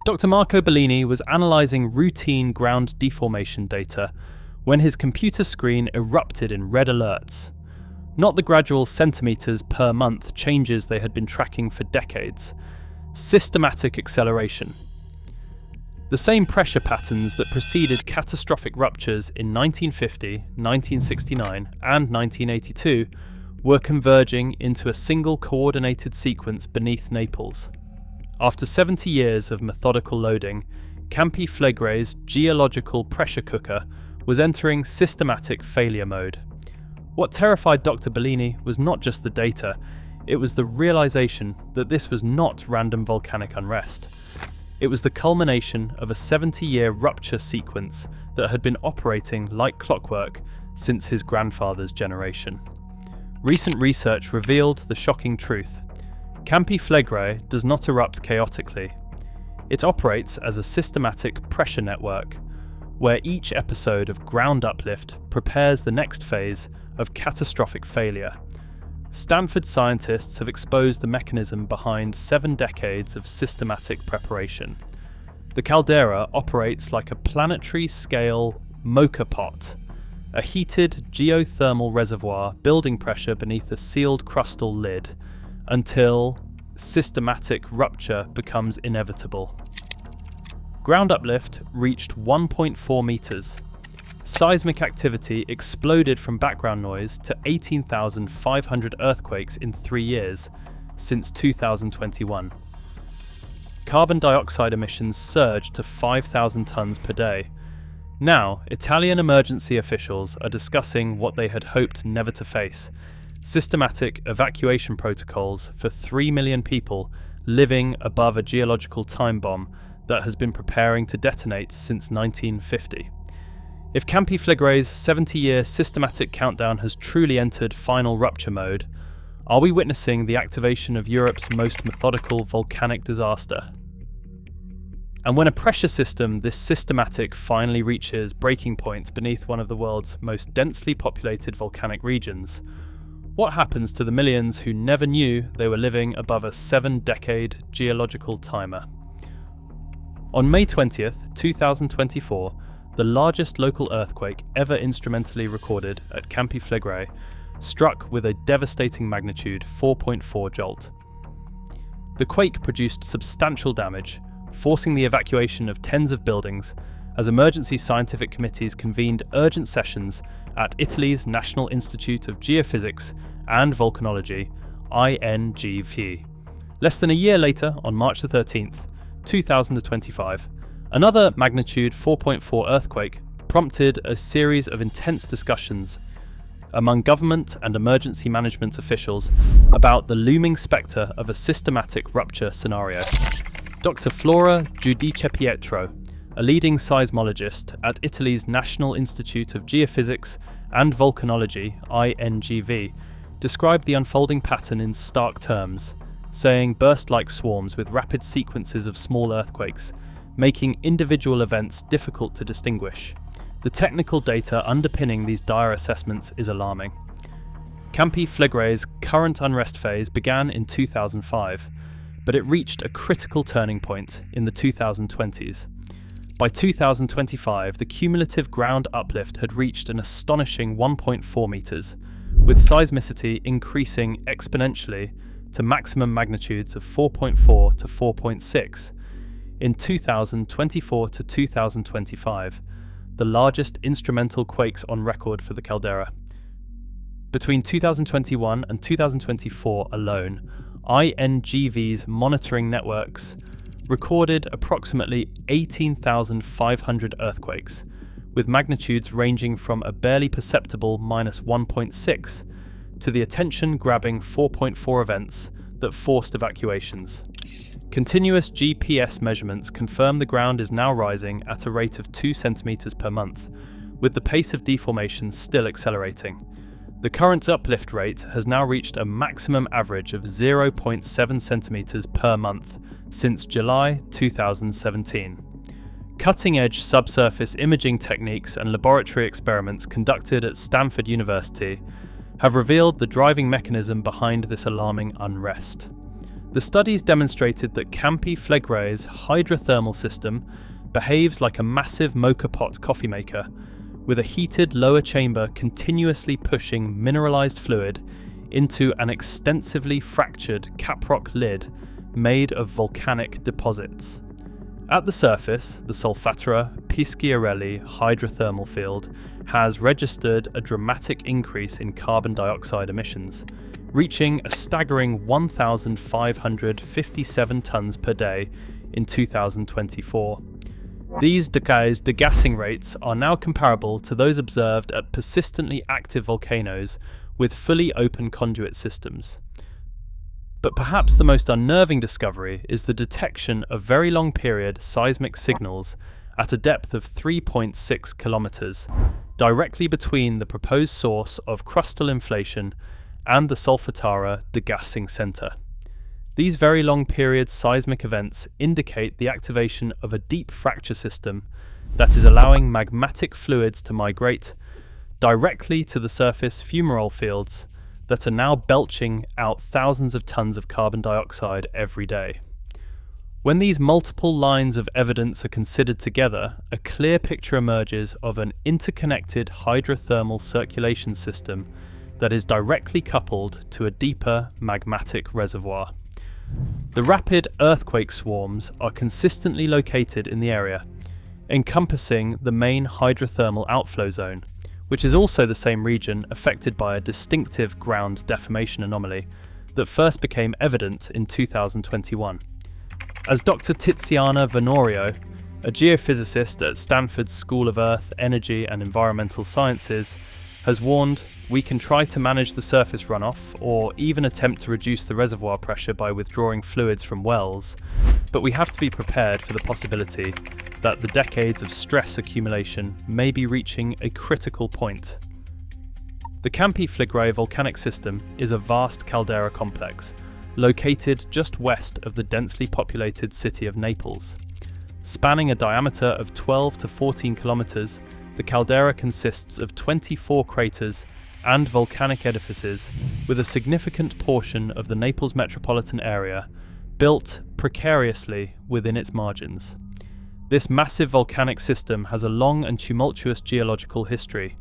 Dr. Marco Bellini was analysing routine ground deformation data when his computer screen erupted in red alerts. Not the gradual centimetres per month changes they had been tracking for decades. Systematic acceleration. The same pressure patterns that preceded catastrophic ruptures in 1950, 1969 and 1982 were converging into a single coordinated sequence beneath Naples. After 70 years of methodical loading, Campi Flegrei's geological pressure cooker was entering systematic failure mode. What terrified Dr. Bellini was not just the data, it was the realization that this was not random volcanic unrest. It was the culmination of a 70-year rupture sequence that had been operating like clockwork since his grandfather's generation. Recent research revealed the shocking truth. Campi Flegrei does not erupt chaotically. It operates as a systematic pressure network, where each episode of ground uplift prepares the next phase of catastrophic failure. Stanford scientists have exposed the mechanism behind 7 decades of systematic preparation. The caldera operates like a planetary-scale mocha pot, a heated geothermal reservoir building pressure beneath a sealed crustal lid, until systematic rupture becomes inevitable. Ground uplift reached 1.4 meters. Seismic activity exploded from background noise to 18,500 earthquakes in 3 years, since 2021. Carbon dioxide emissions surged to 5,000 tons per day. Now, Italian emergency officials are discussing what they had hoped never to face: systematic evacuation protocols for 3 million people living above a geological time bomb that has been preparing to detonate since 1950. If Campi Flegrei's 70-year systematic countdown has truly entered final rupture mode, are we witnessing the activation of Europe's most methodical volcanic disaster? And when a pressure system this systematic finally reaches breaking points beneath one of the world's most densely populated volcanic regions, what happens to the millions who never knew they were living above a 7-decade geological timer? On May 20th, 2024, the largest local earthquake ever instrumentally recorded at Campi Flegrei struck with a devastating magnitude 4.4 jolt. The quake produced substantial damage, forcing the evacuation of tens of buildings as emergency scientific committees convened urgent sessions at Italy's National Institute of Geophysics and Volcanology, INGV. Less than a year later, on March 13th, 2025, another magnitude 4.4 earthquake prompted a series of intense discussions among government and emergency management officials about the looming spectre of a systematic rupture scenario. Dr. Flora Giudicepietro, a leading seismologist at Italy's National Institute of Geophysics and Volcanology, INGV, described the unfolding pattern in stark terms, saying burst-like swarms with rapid sequences of small earthquakes, making individual events difficult to distinguish. The technical data underpinning these dire assessments is alarming. Campi Flegrei's current unrest phase began in 2005, but it reached a critical turning point in the 2020s. By 2025, the cumulative ground uplift had reached an astonishing 1.4 meters, with seismicity increasing exponentially to maximum magnitudes of 4.4 to 4.6. In 2024 to 2025, the largest instrumental quakes on record for the caldera. Between 2021 and 2024 alone, INGV's monitoring networks recorded approximately 18,500 earthquakes, with magnitudes ranging from a barely perceptible -1.6 to the attention-grabbing 4.4 events that forced evacuations. Continuous GPS measurements confirm the ground is now rising at a rate of 2 centimeters per month, with the pace of deformation still accelerating. The current uplift rate has now reached a maximum average of 0.7 centimeters per month since July 2017. Cutting-edge subsurface imaging techniques and laboratory experiments conducted at Stanford University have revealed the driving mechanism behind this alarming unrest. The studies demonstrated that Campi Flegrei's hydrothermal system behaves like a massive mocha pot coffee maker, with a heated lower chamber continuously pushing mineralized fluid into an extensively fractured caprock lid made of volcanic deposits. At the surface, the Solfatara Peschiarelli hydrothermal field has registered a dramatic increase in carbon dioxide emissions, reaching a staggering 1,557 tonnes per day in 2024. These degassing rates are now comparable to those observed at persistently active volcanoes with fully open conduit systems. But perhaps the most unnerving discovery is the detection of very long-period seismic signals at a depth of 3.6 kilometers, directly between the proposed source of crustal inflation and the Solfatara degassing center. These very long-period seismic events indicate the activation of a deep fracture system that is allowing magmatic fluids to migrate directly to the surface fumarole fields that are now belching out thousands of tons of carbon dioxide every day. When these multiple lines of evidence are considered together, a clear picture emerges of an interconnected hydrothermal circulation system that is directly coupled to a deeper magmatic reservoir. The rapid earthquake swarms are consistently located in the area, encompassing the main hydrothermal outflow zone, which is also the same region affected by a distinctive ground deformation anomaly that first became evident in 2021. As Dr. Tiziana Venorio, a geophysicist at Stanford's School of Earth, Energy and Environmental Sciences, has warned, we can try to manage the surface runoff or even attempt to reduce the reservoir pressure by withdrawing fluids from wells, but we have to be prepared for the possibility that the decades of stress accumulation may be reaching a critical point. The Campi Flegrei volcanic system is a vast caldera complex, located just west of the densely populated city of Naples. Spanning a diameter of 12 to 14 kilometers, the caldera consists of 24 craters and volcanic edifices, with a significant portion of the Naples metropolitan area built precariously within its margins. This massive volcanic system has a long and tumultuous geological history,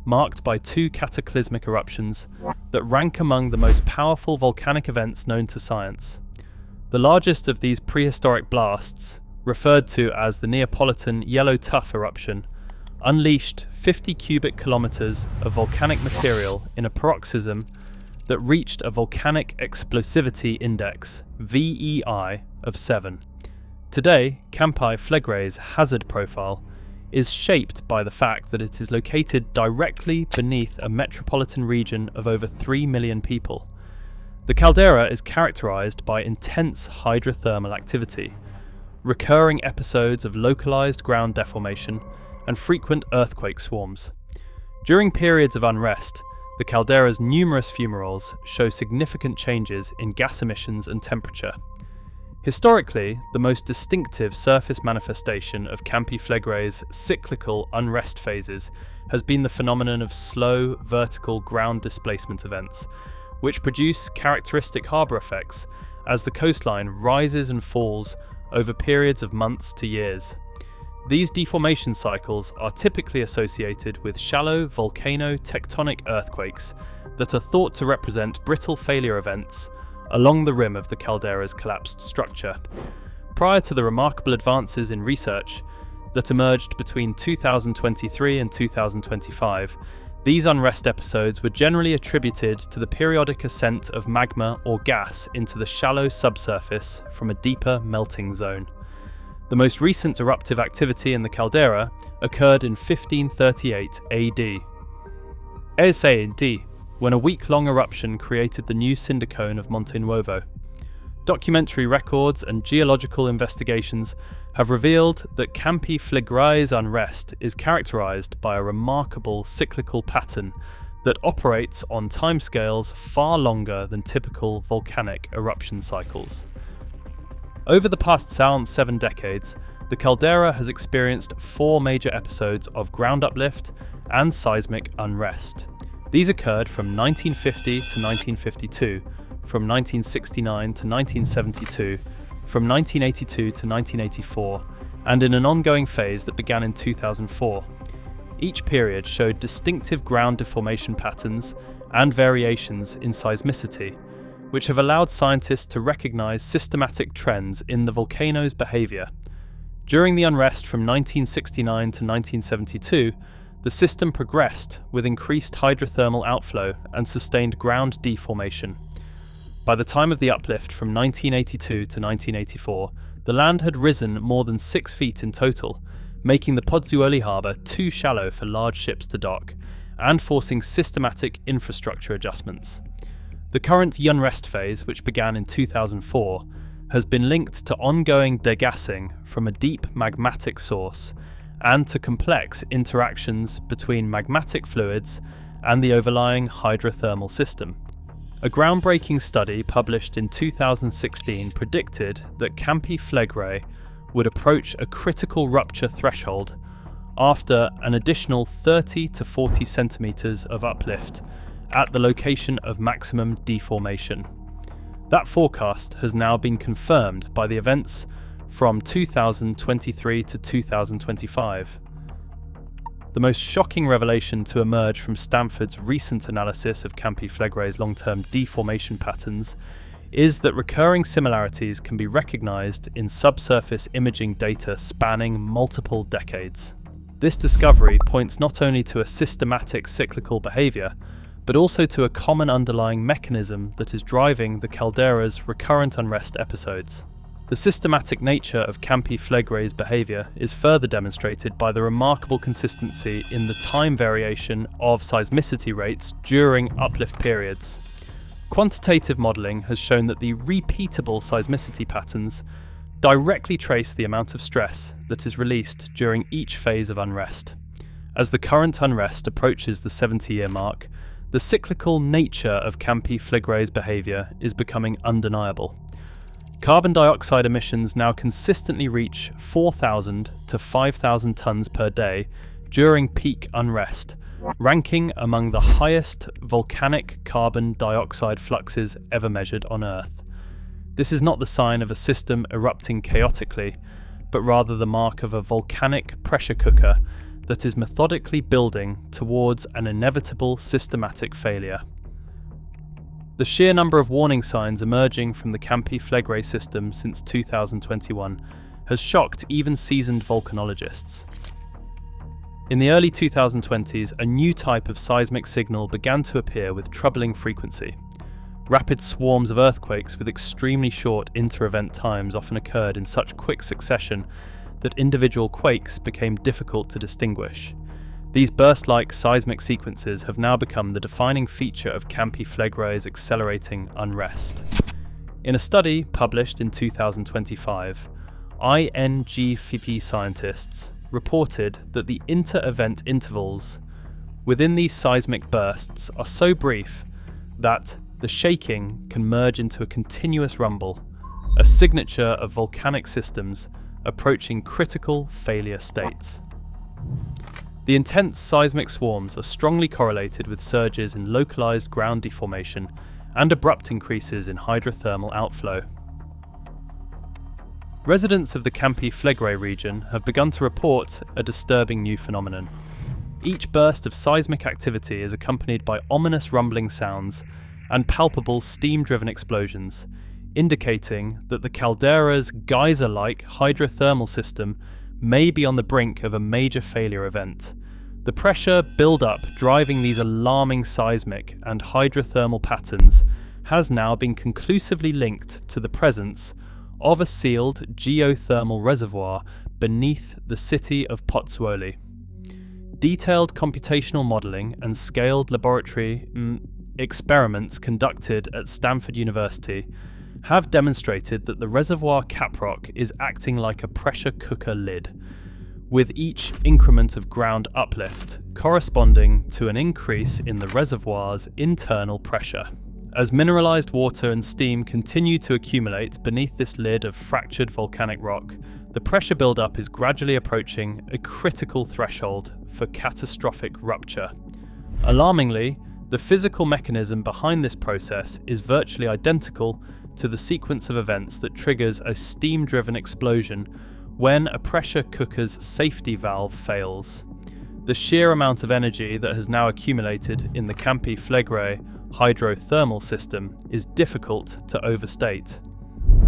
marked by 2 cataclysmic eruptions that rank among the most powerful volcanic events known to science. The largest of these prehistoric blasts, referred to as the Neapolitan Yellow Tuff eruption, unleashed 50 cubic kilometers of volcanic material in a paroxysm that reached a volcanic explosivity index, VEI, of 7. Today, Campi Flegrei's hazard profile is shaped by the fact that it is located directly beneath a metropolitan region of over 3 million people. The caldera is characterized by intense hydrothermal activity, recurring episodes of localized ground deformation, and frequent earthquake swarms. During periods of unrest, the caldera's numerous fumaroles show significant changes in gas emissions and temperature. Historically, the most distinctive surface manifestation of Campi Flegrei's cyclical unrest phases has been the phenomenon of slow, vertical ground displacement events, which produce characteristic harbour effects as the coastline rises and falls over periods of months to years. These deformation cycles are typically associated with shallow volcano-tectonic earthquakes that are thought to represent brittle failure events along the rim of the caldera's collapsed structure. Prior to the remarkable advances in research that emerged between 2023 and 2025, these unrest episodes were generally attributed to the periodic ascent of magma or gas into the shallow subsurface from a deeper melting zone. The most recent eruptive activity in the caldera occurred in 1538 AD. AD, when a week-long eruption created the new cinder cone of Monte Nuovo. Documentary records and geological investigations have revealed that Campi Flegrei's unrest is characterized by a remarkable cyclical pattern that operates on timescales far longer than typical volcanic eruption cycles. Over the past 7 decades, the caldera has experienced 4 major episodes of ground uplift and seismic unrest. These occurred from 1950 to 1952, from 1969 to 1972, from 1982 to 1984, and in an ongoing phase that began in 2004. Each period showed distinctive ground deformation patterns and variations in seismicity, which have allowed scientists to recognize systematic trends in the volcano's behavior. During the unrest from 1969 to 1972, the system progressed with increased hydrothermal outflow and sustained ground deformation. By the time of the uplift from 1982 to 1984, the land had risen more than 6 feet in total, making the Pozzuoli harbour too shallow for large ships to dock, and forcing systematic infrastructure adjustments. The current unrest phase, which began in 2004, has been linked to ongoing degassing from a deep magmatic source and to complex interactions between magmatic fluids and the overlying hydrothermal system. A groundbreaking study published in 2016 predicted that Campi Flegrei would approach a critical rupture threshold after an additional 30 to 40 centimeters of uplift at the location of maximum deformation. That forecast has now been confirmed by the events from 2023 to 2025. The most shocking revelation to emerge from Stanford's recent analysis of Campi Flegrei's long-term deformation patterns is that recurring similarities can be recognized in subsurface imaging data spanning multiple decades. This discovery points not only to a systematic cyclical behavior, but also to a common underlying mechanism that is driving the caldera's recurrent unrest episodes. The systematic nature of Campi Flegrei's behavior is further demonstrated by the remarkable consistency in the time variation of seismicity rates during uplift periods. Quantitative modelling has shown that the repeatable seismicity patterns directly trace the amount of stress that is released during each phase of unrest. As the current unrest approaches the 70-year mark, the cyclical nature of Campi Flegrei's behavior is becoming undeniable. Carbon dioxide emissions now consistently reach 4,000 to 5,000 tonnes per day during peak unrest, ranking among the highest volcanic carbon dioxide fluxes ever measured on Earth. This is not the sign of a system erupting chaotically, but rather the mark of a volcanic pressure cooker that is methodically building towards an inevitable systematic failure. The sheer number of warning signs emerging from the Campi Flegrei system since 2021 has shocked even seasoned volcanologists. In the early 2020s, a new type of seismic signal began to appear with troubling frequency. Rapid swarms of earthquakes with extremely short inter-event times often occurred in such quick succession that individual quakes became difficult to distinguish. These burst-like seismic sequences have now become the defining feature of Campi Flegrei's accelerating unrest. In a study published in 2025, INGFP scientists reported that the inter-event intervals within these seismic bursts are so brief that the shaking can merge into a continuous rumble, a signature of volcanic systems approaching critical failure states. The intense seismic swarms are strongly correlated with surges in localized ground deformation and abrupt increases in hydrothermal outflow. Residents of the Campi Flegrei region have begun to report a disturbing new phenomenon. Each burst of seismic activity is accompanied by ominous rumbling sounds and palpable steam-driven explosions, indicating that the caldera's geyser-like hydrothermal system may be on the brink of a major failure event. The pressure buildup driving these alarming seismic and hydrothermal patterns has now been conclusively linked to the presence of a sealed geothermal reservoir beneath the city of Pozzuoli. Detailed computational modelling and scaled laboratory experiments conducted at Stanford University have demonstrated that the reservoir caprock is acting like a pressure cooker lid, with each increment of ground uplift corresponding to an increase in the reservoir's internal pressure. As mineralized water and steam continue to accumulate beneath this lid of fractured volcanic rock, the pressure buildup is gradually approaching a critical threshold for catastrophic rupture. Alarmingly, The physical mechanism behind this process is virtually identical to the sequence of events that triggers a steam-driven explosion when a pressure cooker's safety valve fails. The sheer amount of energy that has now accumulated in the Campi Flegrei hydrothermal system is difficult to overstate.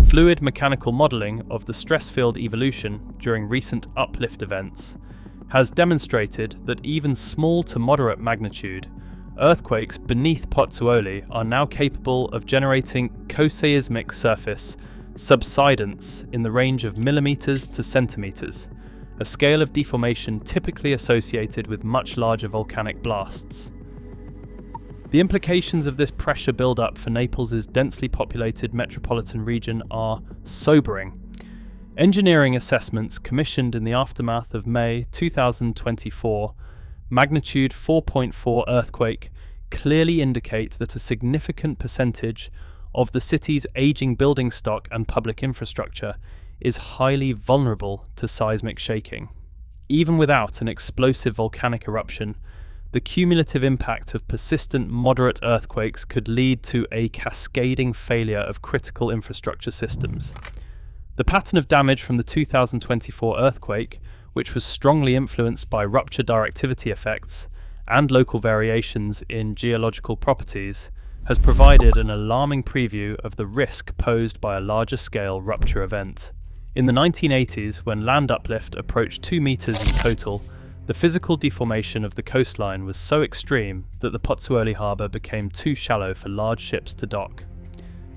Fluid mechanical modelling of the stress field evolution during recent Uplift events has demonstrated that even small to moderate magnitude earthquakes beneath Pozzuoli are now capable of generating co-seismic surface subsidence in the range of millimeters to centimeters, a scale of deformation typically associated with much larger volcanic blasts. The implications of this pressure buildup for Naples' densely populated metropolitan region are sobering. Engineering assessments commissioned in the aftermath of May 2024 magnitude 4.4 earthquake clearly indicate that a significant percentage of the city's aging building stock and public infrastructure is highly vulnerable to seismic shaking. Even without an explosive volcanic eruption, the cumulative impact of persistent moderate earthquakes could lead to a cascading failure of critical infrastructure systems. The pattern of damage from the 2024 earthquake, which was strongly influenced by rupture directivity effects and local variations in geological properties, has provided an alarming preview of the risk posed by a larger-scale rupture event. In the 1980s, when land uplift approached 2 meters in total, the physical deformation of the coastline was so extreme that the Pozzuoli harbour became too shallow for large ships to dock.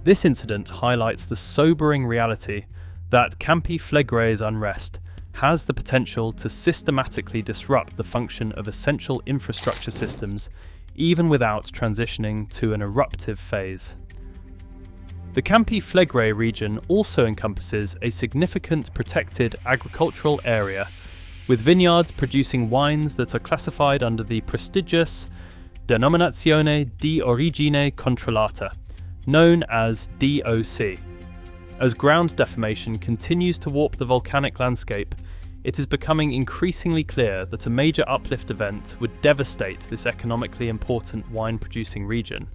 This incident highlights the sobering reality that Campi Flegrei's unrest has the potential to systematically disrupt the function of essential infrastructure systems even without transitioning to an eruptive phase. The Campi Flegrei region also encompasses a significant protected agricultural area, with vineyards producing wines that are classified under the prestigious Denominazione di Origine Controllata, known as DOC. As ground deformation continues to warp the volcanic landscape, it is becoming increasingly clear that a major uplift event would devastate this economically important wine-producing region.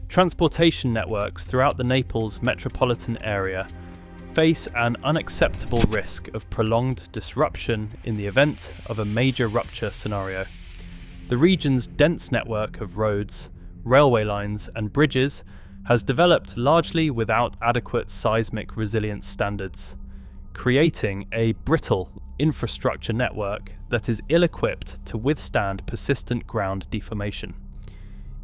Transportation networks throughout the Naples metropolitan area face an unacceptable risk of prolonged disruption in the event of a major rupture scenario. The region's dense network of roads, railway lines, and bridges has developed largely without adequate seismic resilience standards, creating a brittle infrastructure network that is ill-equipped to withstand persistent ground deformation.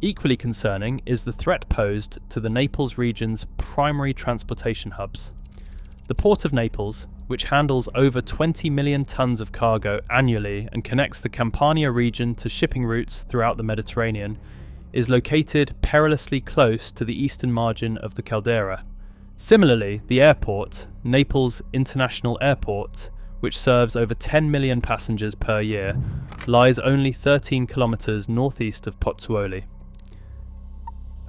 Equally concerning is the threat posed to the Naples region's primary transportation hubs. The Port of Naples, which handles over 20 million tons of cargo annually and connects the Campania region to shipping routes throughout the Mediterranean, is located perilously close to the eastern margin of the caldera. Similarly, the airport, Naples International Airport, which serves over 10 million passengers per year, lies only 13 kilometers northeast of Pozzuoli.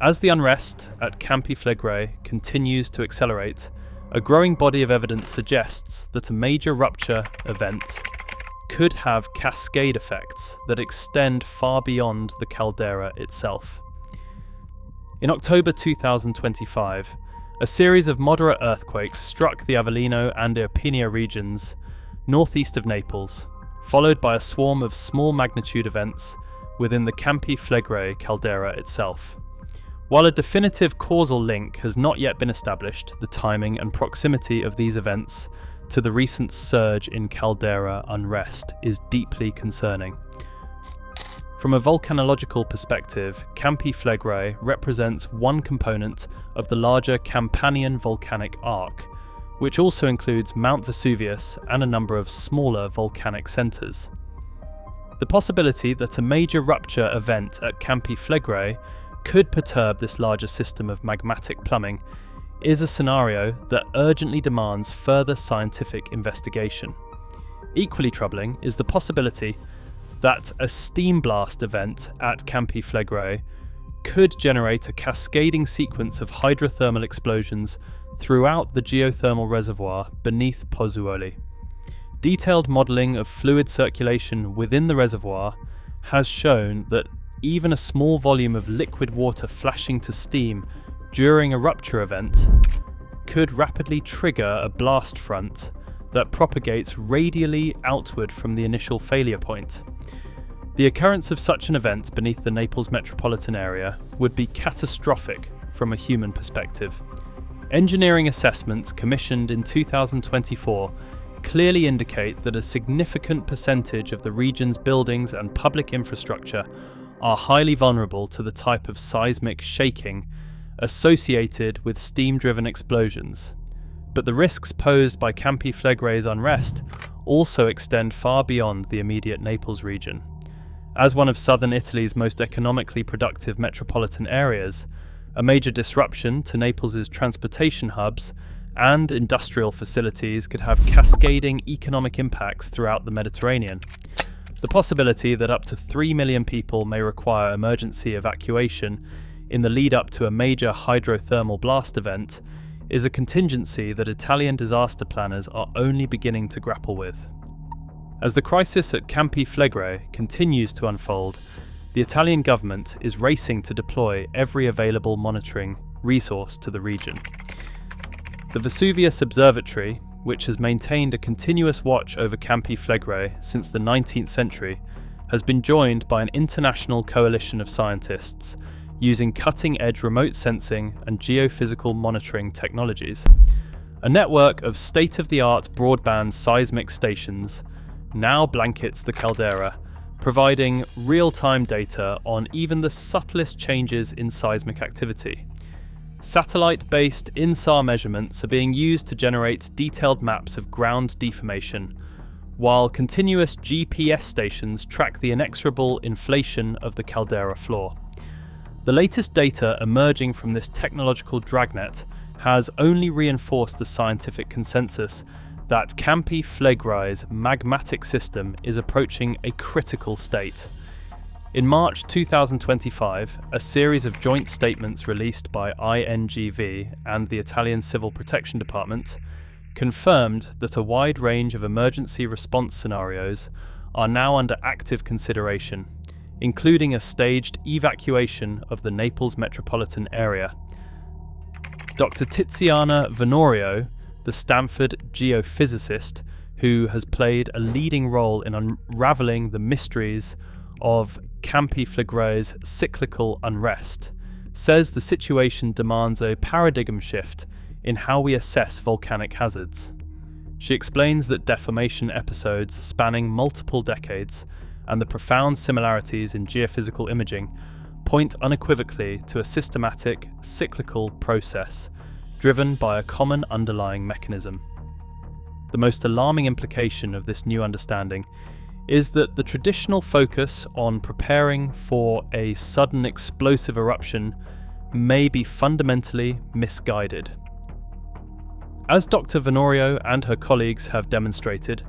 As the unrest at Campi Flegrei continues to accelerate, a growing body of evidence suggests that a major rupture event could have cascade effects that extend far beyond the caldera itself. In October 2025, a series of moderate earthquakes struck the Avellino and Irpinia regions northeast of Naples, followed by a swarm of small magnitude events within the Campi Flegrei caldera itself. While a definitive causal link has not yet been established, the timing and proximity of these events to the recent surge in caldera unrest is deeply concerning. From a volcanological perspective, Campi Flegrei represents one component of the larger Campanian volcanic arc, which also includes Mount Vesuvius and a number of smaller volcanic centres. The possibility that a major rupture event at Campi Flegrei could perturb this larger system of magmatic plumbing is a scenario that urgently demands further scientific investigation. Equally troubling is the possibility that a steam blast event at Campi Flegrei could generate a cascading sequence of hydrothermal explosions throughout the geothermal reservoir beneath Pozzuoli. Detailed modelling of fluid circulation within the reservoir has shown that even a small volume of liquid water flashing to steam during a rupture event could rapidly trigger a blast front that propagates radially outward from the initial failure point. The occurrence of such an event beneath the Naples metropolitan area would be catastrophic from a human perspective. Engineering assessments commissioned in 2024 clearly indicate that a significant percentage of the region's buildings and public infrastructure are highly vulnerable to the type of seismic shaking associated with steam-driven explosions. But the risks posed by Campi Flegrei's unrest also extend far beyond the immediate Naples region. As one of southern Italy's most economically productive metropolitan areas, a major disruption to Naples's transportation hubs and industrial facilities could have cascading economic impacts throughout the Mediterranean. The possibility that up to 3 million people may require emergency evacuation in the lead up to a major hydrothermal blast event is a contingency that Italian disaster planners are only beginning to grapple with. As the crisis at Campi Flegrei continues to unfold, the Italian government is racing to deploy every available monitoring resource to the region. The Vesuvius Observatory, which has maintained a continuous watch over Campi Flegrei since the 19th century, has been joined by an international coalition of scientists using cutting-edge remote sensing and geophysical monitoring technologies. A network of state-of-the-art broadband seismic stations now blankets the caldera, providing real-time data on even the subtlest changes in seismic activity. Satellite-based INSAR measurements are being used to generate detailed maps of ground deformation, while continuous GPS stations track the inexorable inflation of the caldera floor. The latest data emerging from this technological dragnet has only reinforced the scientific consensus that Campi Flegrei's magmatic system is approaching a critical state. In March 2025, a series of joint statements released by INGV and the Italian Civil Protection Department confirmed that a wide range of emergency response scenarios are now under active consideration, including a staged evacuation of the Naples metropolitan area. Dr. Tiziana Venorio, the Stanford geophysicist who has played a leading role in unraveling the mysteries of Campi Flegrei's cyclical unrest, says the situation demands a paradigm shift in how we assess volcanic hazards. She explains that deformation episodes spanning multiple decades and the profound similarities in geophysical imaging point unequivocally to a systematic, cyclical process driven by a common underlying mechanism. The most alarming implication of this new understanding is that the traditional focus on preparing for a sudden explosive eruption may be fundamentally misguided. As Dr. Venorio and her colleagues have demonstrated,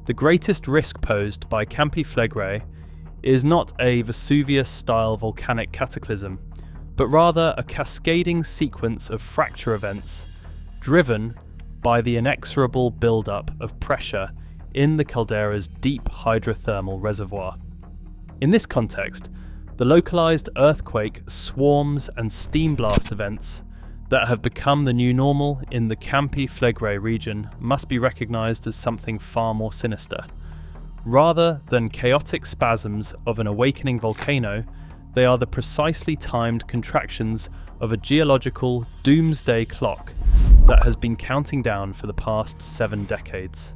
the greatest risk posed by Campi Flegrei is not a Vesuvius-style volcanic cataclysm, but rather a cascading sequence of fracture events driven by the inexorable buildup of pressure in the caldera's deep hydrothermal reservoir. In this context, the localized earthquake, swarms and steam blast events that have become the new normal in the Campi Flegrei region must be recognized as something far more sinister. Rather than chaotic spasms of an awakening volcano, they are the precisely timed contractions of a geological doomsday clock that has been counting down for the past 7 decades.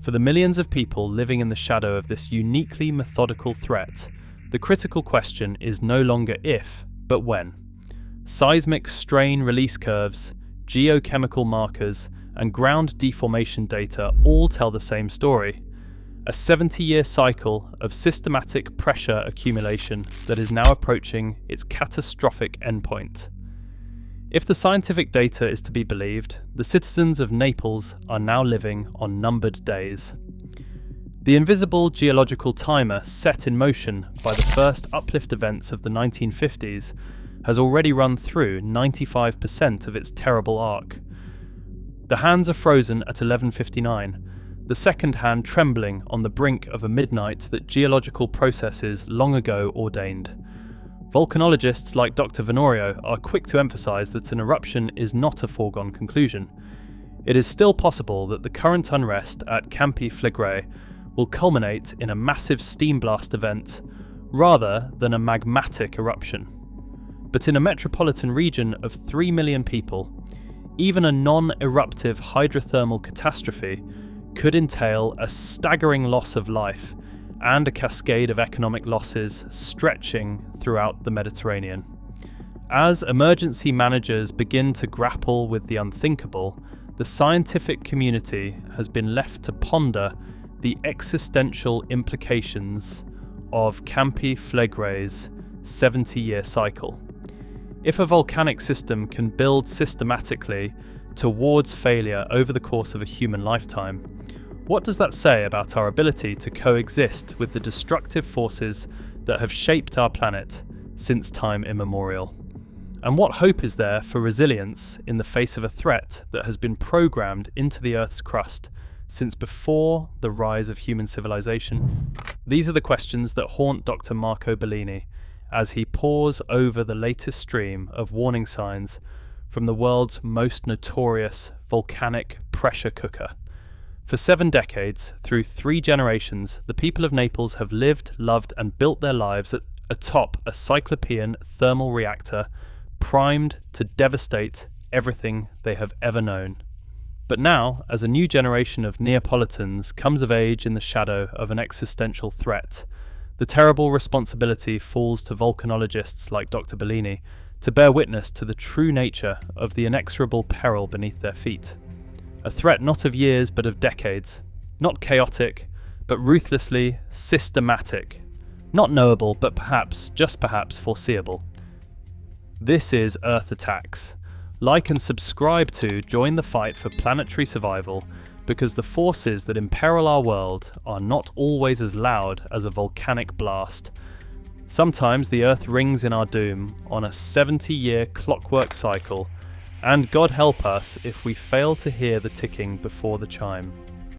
For the millions of people living in the shadow of this uniquely methodical threat, the critical question is no longer if, but when. Seismic strain release curves, geochemical markers, and ground deformation data all tell the same story. A 70-year cycle of systematic pressure accumulation that is now approaching its catastrophic endpoint. If the scientific data is to be believed, the citizens of Naples are now living on numbered days. The invisible geological timer set in motion by the first Uplift events of the 1950s has already run through 95% of its terrible arc. The hands are frozen at 11:59. the second-hand trembling on the brink of a midnight that geological processes long ago ordained. Volcanologists like Dr. Venorio are quick to emphasize that an eruption is not a foregone conclusion. It is still possible that the current unrest at Campi Flegrei will culminate in a massive steam blast event rather than a magmatic eruption. But in a metropolitan region of 3 million people, even a non-eruptive hydrothermal catastrophe could entail a staggering loss of life and a cascade of economic losses stretching throughout the Mediterranean. As emergency managers begin to grapple with the unthinkable, the scientific community has been left to ponder the existential implications of Campi Flegrei's 70-year cycle. If a volcanic system can build systematically towards failure over the course of a human lifetime, what does that say about our ability to coexist with the destructive forces that have shaped our planet since time immemorial? And what hope is there for resilience in the face of a threat that has been programmed into the Earth's crust since before the rise of human civilization? These are the questions that haunt Dr. Marco Bellini as he pores over the latest stream of warning signs from the world's most notorious volcanic pressure cooker. For 7 decades, through 3 generations, the people of Naples have lived, loved, and built their lives atop a cyclopean thermal reactor primed to devastate everything they have ever known. But now, as a new generation of Neapolitans comes of age in the shadow of an existential threat, the terrible responsibility falls to volcanologists like Dr. Bellini to bear witness to the true nature of the inexorable peril beneath their feet. A threat not of years but of decades, not chaotic, but ruthlessly systematic, not knowable but perhaps, just perhaps, foreseeable. This is Earth Attacks. Like and subscribe to join the fight for planetary survival, because the forces that imperil our world are not always as loud as a volcanic blast. Sometimes the Earth rings in our doom on a 70-year clockwork cycle, and God help us if we fail to hear the ticking before the chime.